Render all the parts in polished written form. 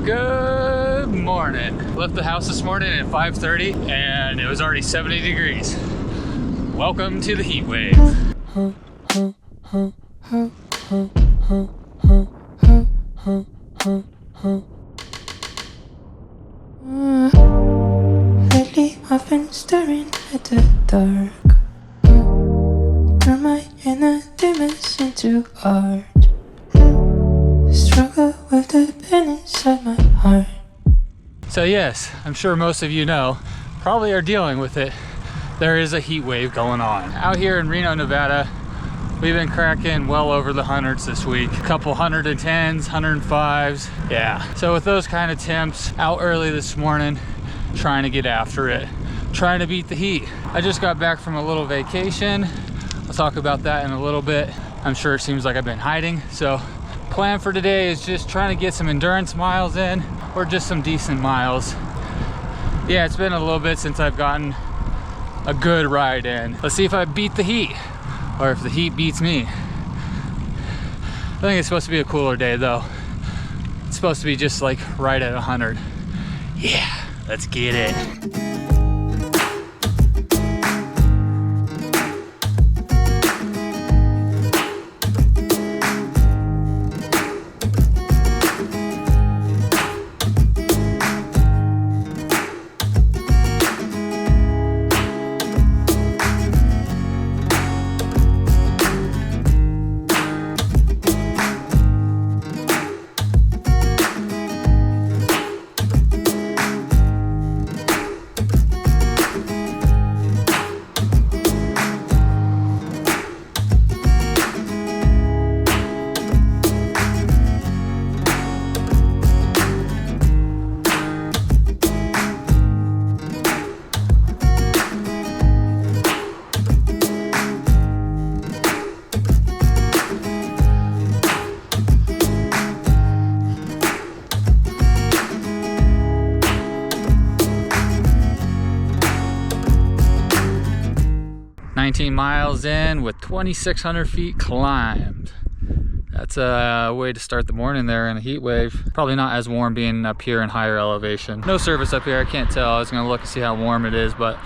Good morning. Left the house this morning at 5:30 and it was already 70 degrees. Welcome to the heat wave. Lately I've been staring at the dark. Turn my inner demons into art. Struggle with the pain inside my heart. So yes, I'm sure most of you know, probably are dealing with it. There is a heat wave going on. Out here in Reno, Nevada, we've been cracking well over the hundreds this week. A couple 110s, 105s, yeah. So with those kind of temps, out early this morning, trying to get after it, trying to beat the heat. I just got back from a little vacation. I'll talk about that in a little bit. I'm sure it seems like I've been hiding. So plan for today is just trying to get some endurance miles in or just some decent miles. Yeah, it's been a little bit since I've gotten a good ride in. Let's see if I beat the heat or if the heat beats me. I think it's supposed to be a cooler day though. It's supposed to be just like right at 100. Yeah, let's get it. 19 miles in with 2,600 feet climbed. That's a way to start the morning there in a heat wave. Probably not as warm being up here in higher elevation. No service up here, I can't tell. I was gonna look and see how warm it is, but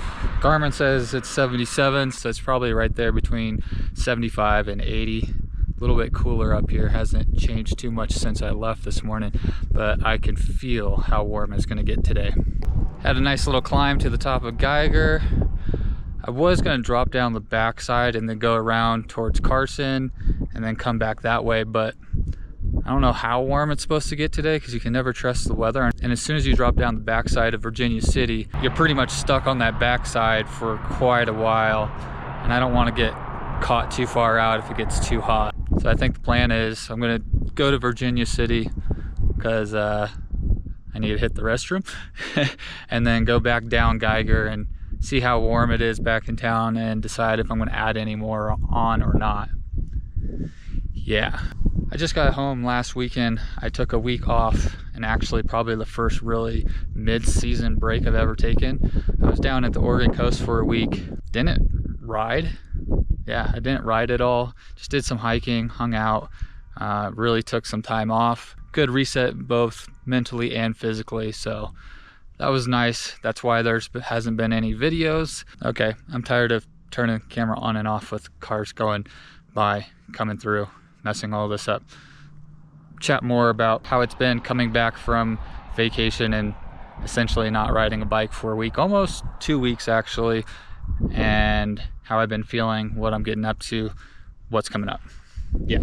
Garmin says it's 77, so it's probably right there between 75 and 80. A little bit cooler up here, hasn't changed too much since I left this morning, but I can feel how warm it's gonna get today. Had a nice little climb to the top of Geiger. I was gonna drop down the backside and then go around towards Carson and then come back that way, but I don't know how warm it's supposed to get today because you can never trust the weather. And as soon as you drop down the backside of Virginia City, you're pretty much stuck on that backside for quite a while. And I don't want to get caught too far out if it gets too hot. So I think the plan is I'm gonna go to Virginia City because I need to hit the restroom and then go back down Geiger and see how warm it is back in town and decide if I'm going to add any more on or not. Yeah, I just got home last weekend. I took a week off, and actually probably the first really mid-season break I've ever taken. I was down at the Oregon coast for a week. Didn't ride. Yeah, I didn't ride at all. Just did some hiking, hung out, really took some time off. Good reset both mentally and physically, so that was nice. That's why there hasn't been any videos. Okay, I'm tired of turning the camera on and off with cars going by, coming through, messing all this up. Chat more about how it's been coming back from vacation and essentially not riding a bike for a week, almost 2 weeks actually, and how I've been feeling, what I'm getting up to, what's coming up. Yeah.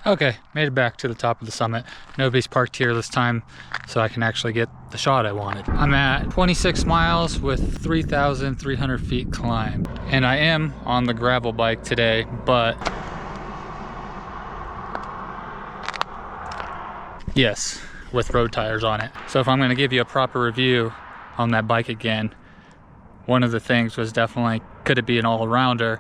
Okay, made it back to the top of the summit. Nobody's parked here this time, so I can actually get the shot I wanted. I'm at 26 miles with 3,300 feet climbed. And I am on the gravel bike today, but yes, with road tires on it. So if I'm gonna give you a proper review on that bike again, one of the things was definitely, could it be an all-arounder?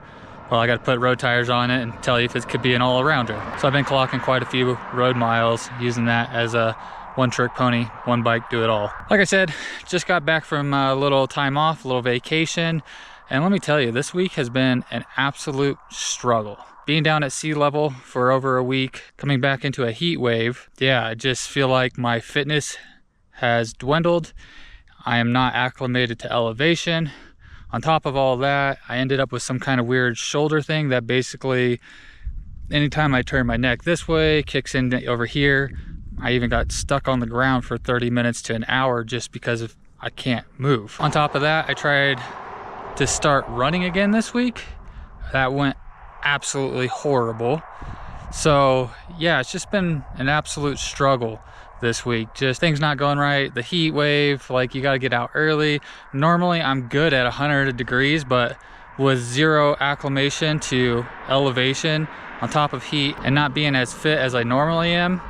Well, I got to put road tires on it and tell you if it could be an all-arounder. So I've been clocking quite a few road miles using that as a one-trick pony, one bike, do it all. Like I said, just got back from a little time off, a little vacation. And let me tell you, this week has been an absolute struggle. Being down at sea level for over a week, coming back into a heat wave. Yeah, I just feel like my fitness has dwindled. I am not acclimated to elevation. On top of all that, I ended up with some kind of weird shoulder thing that basically, anytime I turn my neck this way, kicks in over here. I even got stuck on the ground for 30 minutes to an hour just because of I can't move. On top of that, I tried to start running again this week. That went absolutely horrible. So yeah, it's just been an absolute struggle this week. Just things not going right. The heat wave, like you got to get out early. Normally I'm good at 100 degrees, but with zero acclimation to elevation on top of heat and not being as fit as I normally am,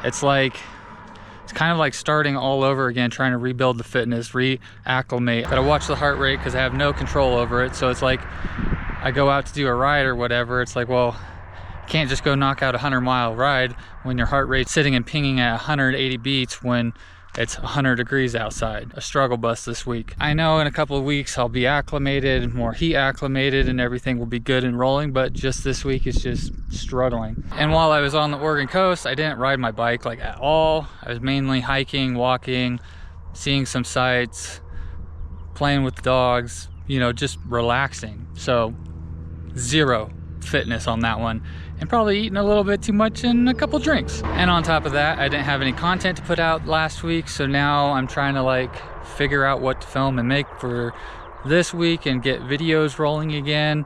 it's kind of like starting all over again, trying to rebuild the fitness, reacclimate. Gotta watch the heart rate because I have no control over it. So it's like I go out to do a ride or whatever, it's like, well, can't just go knock out a 100-mile ride when your heart rate's sitting and pinging at 180 beats when it's 100 degrees outside. A struggle bus this week. I know in a couple of weeks I'll be acclimated, more heat acclimated, and everything will be good and rolling, but just this week is just struggling. And while I was on the Oregon coast, I didn't ride my bike like at all. I was mainly hiking, walking, seeing some sights, playing with the dogs, you know, just relaxing. So zero fitness on that one, and probably eating a little bit too much and a couple drinks. And on top of that, I didn't have any content to put out last week, so now I'm trying to like figure out what to film and make for this week and get videos rolling again,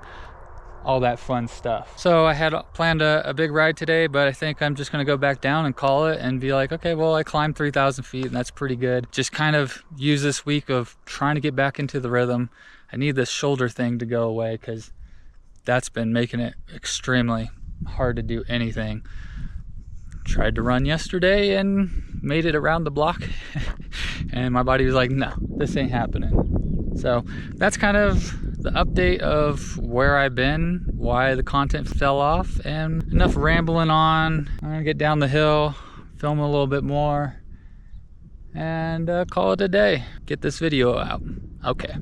all that fun stuff. So I had planned a big ride today, but I think I'm just gonna go back down and call it and be like, okay, well, I climbed 3,000 feet and that's pretty good. Just kind of use this week of trying to get back into the rhythm. I need this shoulder thing to go away because that's been making it extremely hard to do anything. Tried to run yesterday and made it around the block and my body was like, no, this ain't happening. So that's kind of the update of where I've been, why the content fell off, and enough rambling on. I'm gonna get down the hill, film a little bit more, and call it a day. Get this video out. Okay.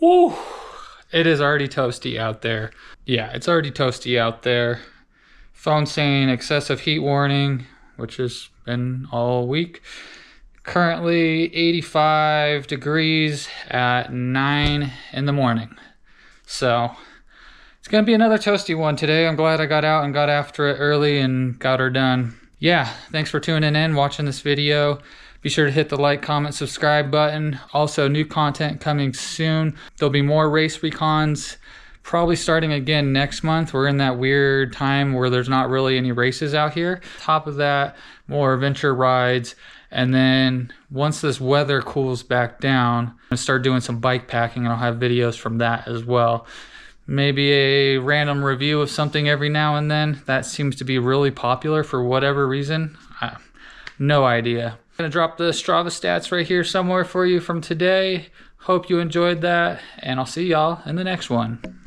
Woo! It is already toasty out there. Yeah, it's already toasty out there. Phone saying excessive heat warning, which has been all week. Currently 85 degrees at 9 in the morning. So it's gonna be another toasty one today. I'm glad I got out and got after it early and got her done. Yeah, thanks for tuning in, watching this video. Be sure to hit the like, comment, subscribe button. Also, new content coming soon. There'll be more race recons, probably starting again next month. We're in that weird time where there's not really any races out here. Top of that, more adventure rides. And then once this weather cools back down, I'm gonna start doing some bike packing, and I'll have videos from that as well. Maybe a random review of something every now and then. That seems to be really popular for whatever reason. No idea. I'm gonna drop the Strava stats right here somewhere for you from today. Hope you enjoyed that, and I'll see y'all in the next one.